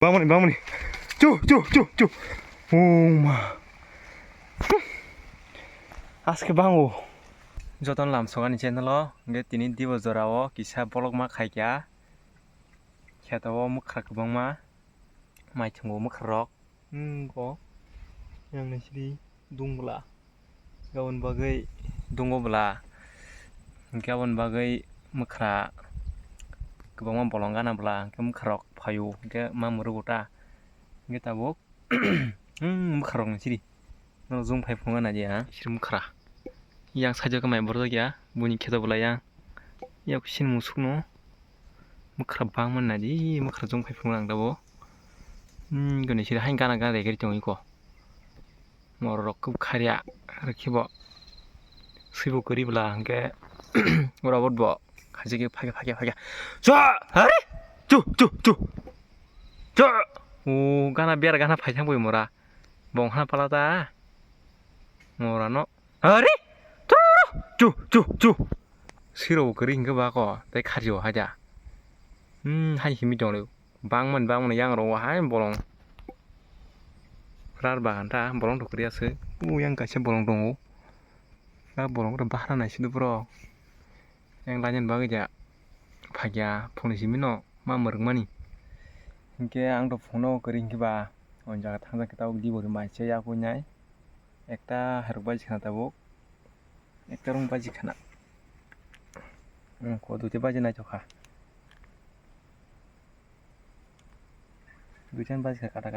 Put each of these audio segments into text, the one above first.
마무리. 쭈. 오마. 아스케 방오. 저던 람소가니 채널로 nge tini dibo jorao kisa bolok ma khaikya khetao mukha kwbangma maithungo mukharok go yang sidi dungbla gabon bagui dungobla gabon bagui mukha kwbangma bolong gana bla ke mukharok phayo ke mamurugota nge tabuk mukharok sidi no jung phai phunga na dia sir mukhara yang saja ke mai bordo ya bunyi kheto bla yang ya kusin musukno mukhara bang man naji mukhara jung phai phunga ang dabo gone sir hain gana gana regeri tong iko morok kub kharya rakhibo sibo kori bla hangke orabot bo khajige phage ja are chu o gana biar gana phaisang boi mora bong hana palata mora no are 쭈 시로 그린 거 봐고 내 가지고 하자 한 힘이 좀 방문 양으로 한 보롱 라르바한다 보롱도 그리야스 우양 같이 보롱 동우 나 보롱도 바하나 시도 브로 yang lanyan bagai ja pagya polisi-mino mamurungmani hingke ang do phono kering kiba on jaga thangja kita di bori maise ya punyai ekta harukbaji khana tabuk ekta rung baji khana ko dute baji na chokha duitan baji kata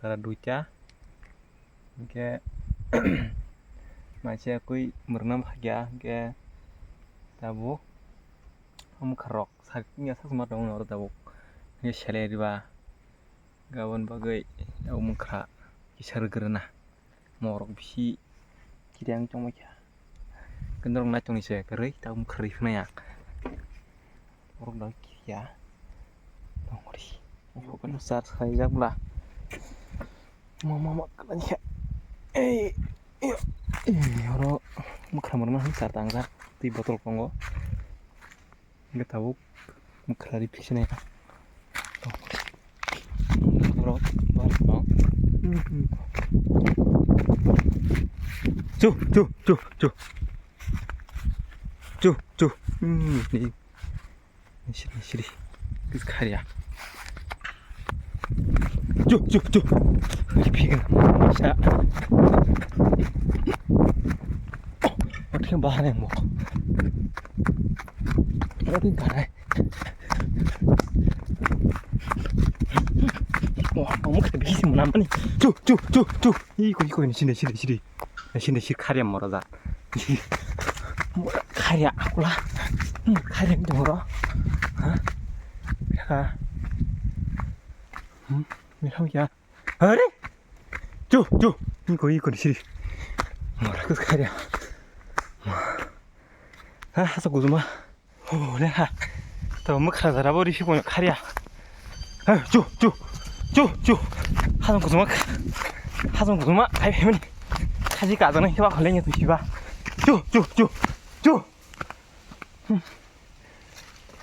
kata duita ke maise kui murnam khagya ke tabuk kharok saknya sakma dong or tabuk ye shele riba gabon bagai mukha kisar gerna morok bisi kidang chong macha kendorong na chong ise kerei ta khari khna ya morok da kiya dongori pokoknya sar sai jakla mama kalanya yoro mukha morma sar tangza ti botol kongo nge tabuk mukha ri phishne ya morok bar bang 쭈 시리 그 칼이야 쭈 피가 자 어떻게 말하네 뭐 어딘 가라 너무 그때 비시면 안 보니 쭈 이거 시리 칼이야 뭐라다 뭐 칼이야 아구라 칼이야 뭐라 야 미라야 아래 쭈 이거 시리 뭐라 그 칼이야 하서 고즈마 오래 너무 칼다라 버리 시고 칼이야 쭈 하던 고즈마 아이 배면이 사지 가서는 희와 걸랭이 드시바 쭈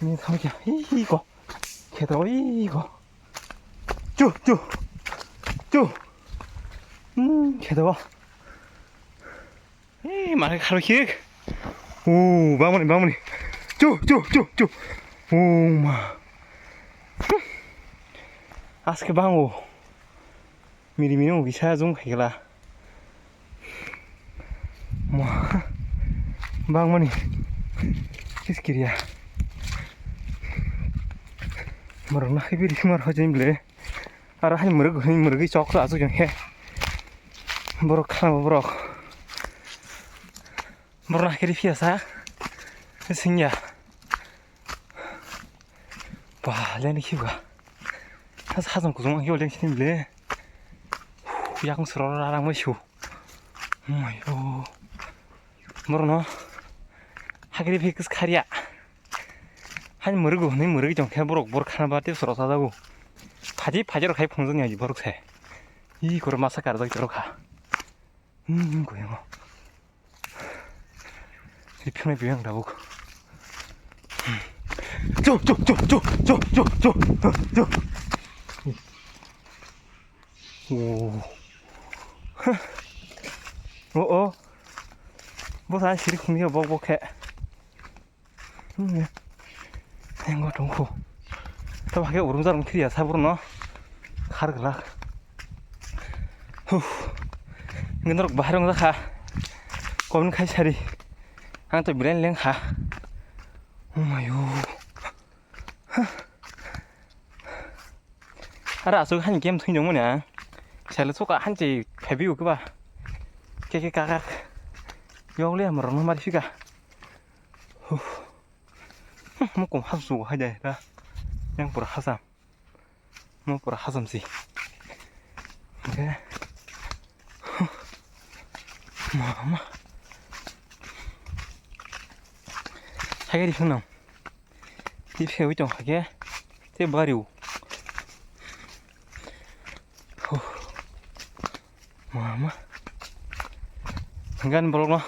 가만히야 이거 걔도 이거 쭈 걔도 말을 가로히 오 마무리 쭈 오마 아스케 방오 미리미는 위사 좀 해라 뭐 방문이 키스키리야 뭐라나 히비리 힘을 하지임래 알아 한 무르기 쩍도 아주 그냥 해 뭐로 카나 뭐로 뭐라 그리 피어사 생야 와 레니 키가 사선 구성한 효령 힘래 야공스러워라랑 뭐쇼 어이구 뭐로노 하기리 피크스 카리야 한 무르기 좀 해보록 하나 바티 서러사다고 바지로 가이 풍선이야지 버럭새 이거를 마사카르다 들어가 고양어 이 편에 비양 나보고 쪼. 오. 뭐 사실 공기가 먹먹해. 이거 좋고. 또 밖에 오름자름 크리야 사부르나? 가르그락. 근데 너 바로 가. 거는 카이사리. 한또 미렌랭 가. 오마요. 알아, 소 한 게임 통용 뭐냐? 잘 소가 한지 배비우 그 봐. 깨깨까각. 요래 뭐 너무 말이 피가. 먹고 하수고 하자. 그냥 보라 하삼. 뭐 보라 하삼지. 그래. 뭐. 하게리 형남. 이 배우 좀 하게. 제 말이오. 뭐. Hanggang bolong lo.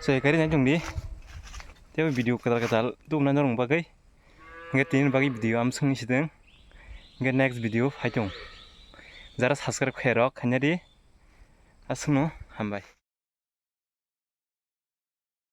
Saya kari nanjung di. Dia video kadal tu nanjung bagai. Hingga tin bagi video am sung sideng. Hingga next video hajung. Zara subscribe khairok hanya di. Asung no hambai.